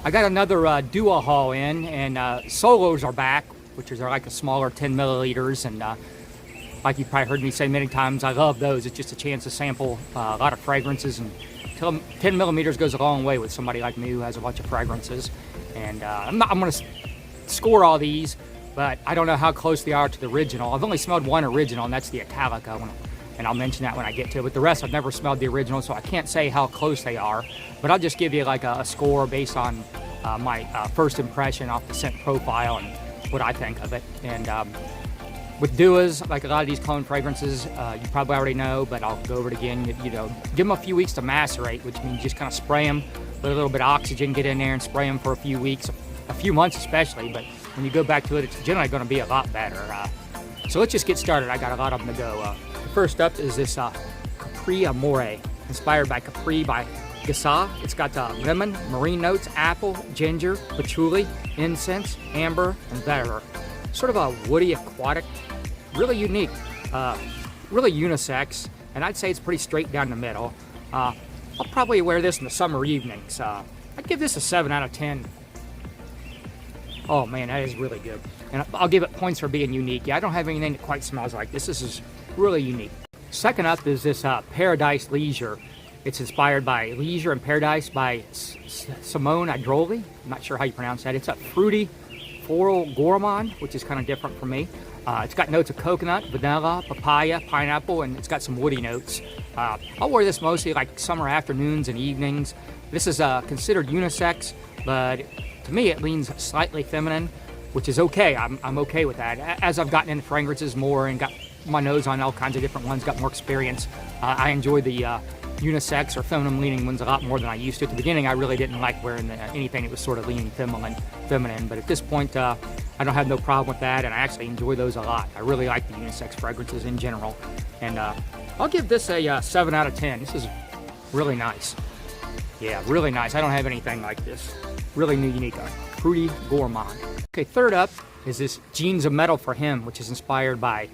I got another duo haul in, and solos are back, which are like a smaller 10 milliliters, and like you've probably heard me say many times, I love those. It's just a chance to sample a lot of fragrances, and 10 millimeters goes a long way with somebody like me who has a bunch of fragrances. And I'm going to score all these, but I don't know how close they are to the original. I've only smelled one original, and that's the Italiana, and I'll mention that when I get to it. But the rest, I've never smelled the original, so I can't say how close they are. But I'll just give you like a score based on my first impression off the scent profile and what I think of it. And with duos, like a lot of these cologne fragrances, you probably already know, but I'll go over it again. You know, give them a few weeks to macerate, which means just kind of spray them, let a little bit of oxygen get in there and spray them for a few weeks, a few months especially. But when you go back to it, it's generally going to be a lot better. So let's just get started. I got a lot of them to go. First up is this Capri Amore, inspired by Capri by Gasa. It's got lemon, marine notes, apple, ginger, patchouli, incense, amber, and vetiver. Sort of a woody aquatic, really unique, really unisex, and I'd say it's pretty straight down the middle. I'll probably wear this in the summer evenings. I'd give this a 7 out of 10. Oh man, that is really good. And I'll give it points for being unique. Yeah, I don't have anything that quite smells like this. This is really unique. Second up is this Paradise Leisure. It's inspired by Leisure and Paradise by Simone Adroli. I'm not sure how you pronounce that. It's a fruity floral gourmand, which is kind of different for me. It's got notes of coconut, vanilla, papaya, pineapple, and it's got some woody notes. I'll wear this mostly like summer afternoons and evenings. This is considered unisex, but to me it leans slightly feminine, which is okay. I'm okay with that. As I've gotten into fragrances more and got my nose on all kinds of different ones, got more experience, I enjoy the unisex or feminine leaning ones a lot more than I used to. At the beginning, I really didn't like wearing anything that was sort of leaning feminine, but at this point, I don't have no problem with that, and I actually enjoy those a lot. I really like the unisex fragrances in general, and I'll give this a 7 out of 10. This is really nice. Yeah, really nice. I don't have anything like this. Really new, unique, fruity gourmand. Okay, third up is this Jeans of Metal for Him, which is inspired by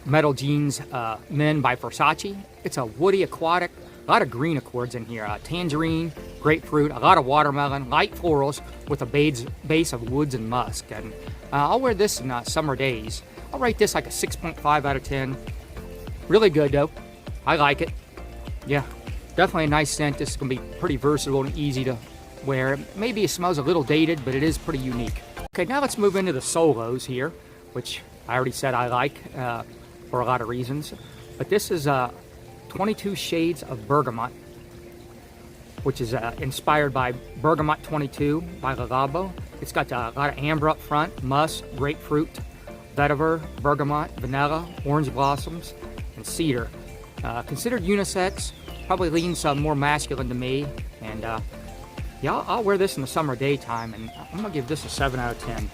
Metal Jeans Men by Versace. It's a woody aquatic, a lot of green accords in here. Tangerine, grapefruit, a lot of watermelon, light florals with a base of woods and musk. And I'll wear this in summer days. I'll rate this like a 6.5 out of 10. Really good though. I like it. Yeah, definitely a nice scent. This is going to be pretty versatile and easy to wear. Maybe it smells a little dated, but it is pretty unique. Okay, now let's move into the solos here, which I already said I like for a lot of reasons. But this is 22 Shades of Bergamot, which is inspired by Bergamot 22 by Lalabo. It's got a lot of amber up front, musk, grapefruit, vetiver, bergamot, vanilla, orange blossoms, and cedar. Considered unisex, probably leans more masculine to me, and yeah, I'll wear this in the summer daytime, and I'm gonna give this a 7 out of 10.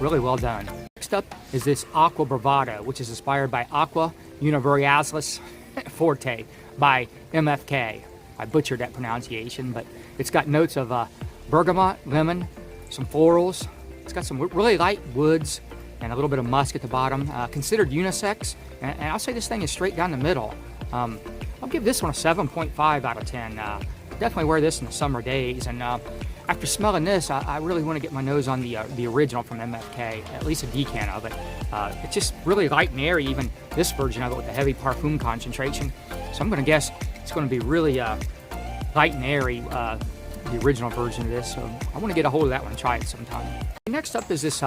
Really well done. Next up is this Aqua Bravado, which is inspired by Aqua Universalis Forte by MFK. I butchered that pronunciation, but it's got notes of bergamot, lemon, some florals. It's got some really light woods and a little bit of musk at the bottom. Considered unisex, and I'll say this thing is straight down the middle. I'll give this one a 7.5 out of 10. Definitely wear this in the summer days, and after smelling this, I really want to get my nose on the original from MFK, at least a decant of it. It's just really light and airy, even this version of it with the heavy parfum concentration. So I'm going to guess it's going to be really light and airy, the original version of this. So I want to get a hold of that one and try it sometime. Next up is this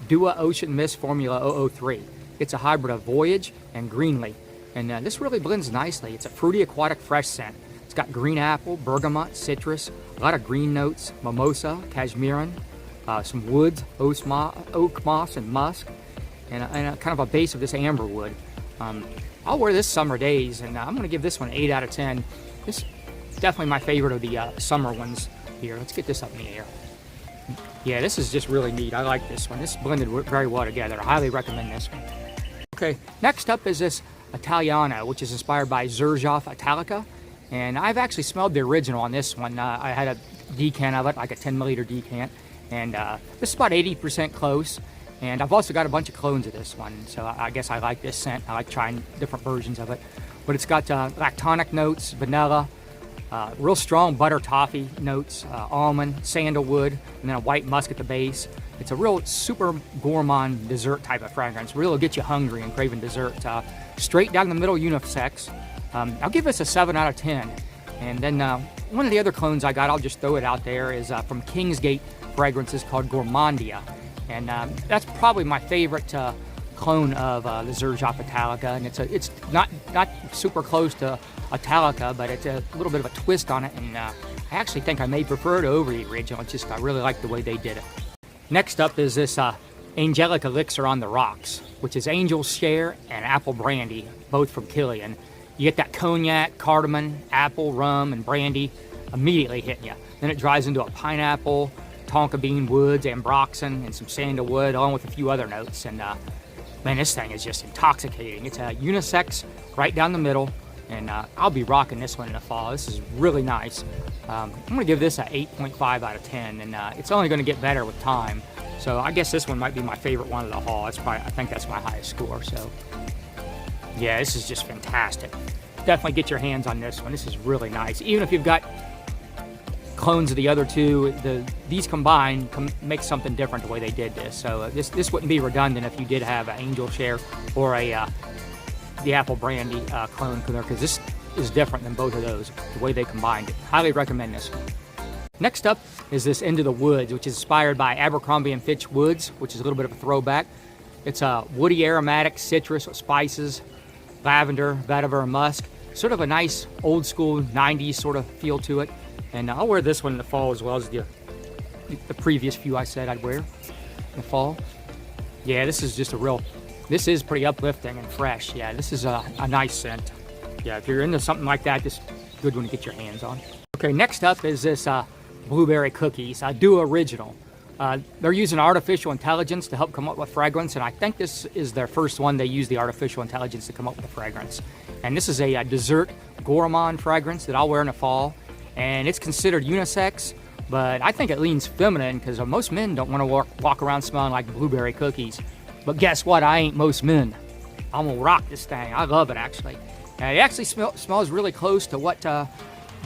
Dua Ocean Mist Formula 003. It's a hybrid of Voyage and Greenlee, and this really blends nicely. It's a fruity aquatic fresh scent. It's got green apple, bergamot, citrus, a lot of green notes, mimosa, cashmeran, some woods, oak moss, and musk, and a kind of a base of this amber wood. I'll wear this summer days, and I'm going to give this one 8 out of 10. This is definitely my favorite of the summer ones here. Let's get this up in the air. Yeah, this is just really neat. I like this one. This blended very well together. I highly recommend this one. Okay, next up is this Italiana, which is inspired by Xerjoff Italica. And I've actually smelled the original on this one. I had a decant of it, like a 10 milliliter decant. And this is about 80% close. And I've also got a bunch of clones of this one. So I guess I like this scent. I like trying different versions of it. But it's got lactonic notes, vanilla, Real strong butter toffee notes, almond, sandalwood, and then a white musk at the base. It's a real super gourmand dessert type of fragrance. Really will get you hungry and craving dessert. Straight down the middle, unisex. I'll give this a 7 out of 10. And then one of the other clones I got, I'll just throw it out there, is from Kingsgate Fragrances called Gourmandia. And that's probably my favorite clone of the Xerjoff Italica. And it's not super close to Italica, but it's a little bit of a twist on it. And I actually think I may prefer it over the original. It's just I really like the way they did it. Next up is this Angelic Elixir on the Rocks, which is Angel Share and Apple Brandy, both from Killian. You get that cognac, cardamom, apple, rum, and brandy immediately hitting you. Then it dries into a pineapple, tonka bean woods, ambroxan, and some sandalwood, along with a few other notes. And man, this thing is just intoxicating. It's a unisex right down the middle, and I'll be rocking this one in the fall. This is really nice. I'm gonna give this a 8.5 out of 10, and it's only gonna get better with time. So I guess this one might be my favorite one of the haul. That's probably, I think that's my highest score. So yeah, this is just fantastic. Definitely get your hands on this one. This is really nice. Even if you've got clones of the other two, these combined make something different the way they did this. So this wouldn't be redundant if you did have an Angel Share or the Apple Brandy clone, because this is different than both of those, the way they combined it. Highly recommend this one. Next up is this Into the Woods, which is inspired by Abercrombie & Fitch Woods, which is a little bit of a throwback. It's a woody aromatic citrus with spices, lavender, vetiver, and musk. Sort of a nice old school 90s sort of feel to it. And I'll wear this one in the fall as well as the previous few I said I'd wear in the fall. Yeah, this is just this is pretty uplifting and fresh. Yeah, this is a nice scent. Yeah, if you're into something like that, this is a good one to get your hands on. Okay, next up is this blueberry cookies, Duo Original. They're using artificial intelligence to help come up with fragrance, and I think this is their first one they use the artificial intelligence to come up with a fragrance. And this is a dessert gourmand fragrance that I'll wear in the fall, and it's considered unisex, but I think it leans feminine because most men don't want to walk around smelling like blueberry cookies. But guess what? I ain't most men. I'm gonna rock this thing. I love it, actually. And it actually smells really close to what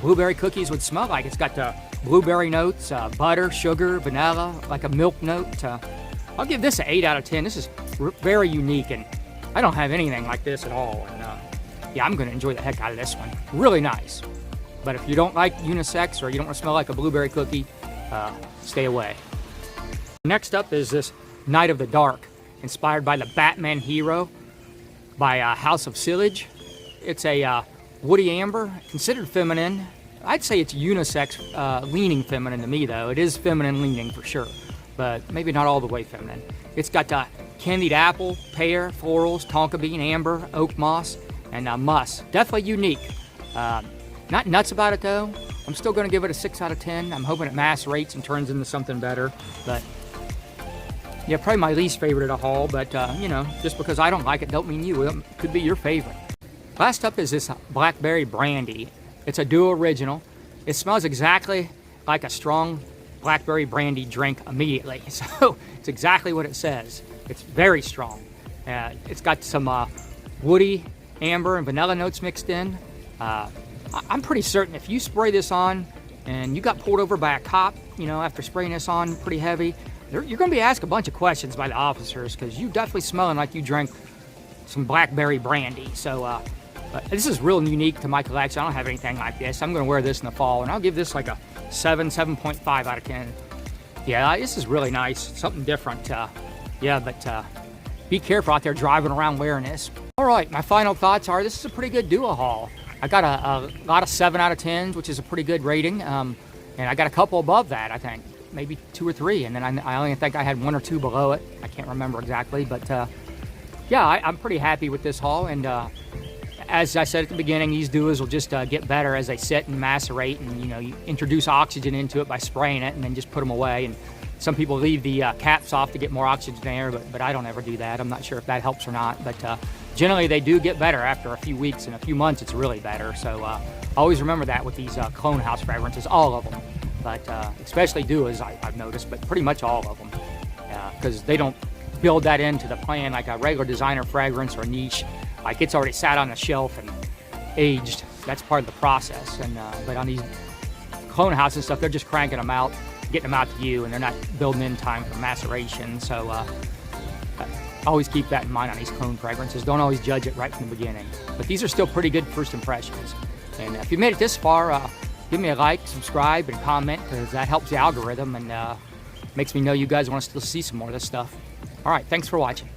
blueberry cookies would smell like. It's got the blueberry notes, butter, sugar, vanilla, like a milk note. I'll give this an 8 out of 10. This is very unique, and I don't have anything like this at all. And yeah, I'm gonna enjoy the heck out of this one. Really nice. But if you don't like unisex or you don't want to smell like a blueberry cookie, stay away. Next up is this Night of the Dark, inspired by the Batman Hero by House of Silage. It's a woody amber, considered feminine. I'd say it's unisex, leaning feminine to me though. It is feminine leaning for sure, but maybe not all the way feminine. It's got candied apple, pear, florals, tonka bean, amber, oak moss, and musk. Definitely unique. Not nuts about it though. I'm still gonna give it a 6 out of 10. I'm hoping it macerates and turns into something better, but yeah, probably my least favorite of the haul, but you know, just because I don't like it don't mean you will. It could be your favorite. Last up is this Blackberry Brandy. It's a Duo Original. It smells exactly like a strong Blackberry Brandy drink immediately. So it's exactly what it says. It's very strong. It's got some woody, amber, and vanilla notes mixed in. I'm pretty certain if you spray this on and you got pulled over by a cop, you know, after spraying this on pretty heavy, you're going to be asked a bunch of questions by the officers because you definitely smelling like you drank some Blackberry Brandy. So this is real unique to my collection. I don't have anything like this. I'm going to wear this in the fall, and I'll give this like a 7.5 out of 10. Yeah, this is really nice. Something different. Yeah, but be careful out there driving around wearing this. All right, my final thoughts are this is a pretty good duo haul. I got a lot of 7 out of 10s, which is a pretty good rating. And I got a couple above that, I think. Maybe 2 or 3. And then I only think I had 1 or 2 below it. I can't remember exactly. But yeah, I'm pretty happy with this haul. And as I said at the beginning, these duos will just get better as they sit and macerate. And, you know, you introduce oxygen into it by spraying it and then just put them away. And some people leave the caps off to get more oxygen there, but I don't ever do that. I'm not sure if that helps or not. But generally, they do get better after a few weeks. And a few months, it's really better. So always remember that with these clone house fragrances, all of them. But especially duos, I've noticed, but pretty much all of them. Because they don't build that into the plan like a regular designer fragrance or niche. Like it's already sat on the shelf and aged that's part of the process. And but on these clone houses and stuff, they're just cranking them out, getting them out to you, and they're not building in time for maceration. So always keep that in mind on these clone fragrances. Don't always judge it right from the beginning. But these are still pretty good first impressions. And if you made it this far, give me a like, subscribe, and comment, because that helps the algorithm and makes me know you guys want to still see some more of this stuff. All right, thanks for watching.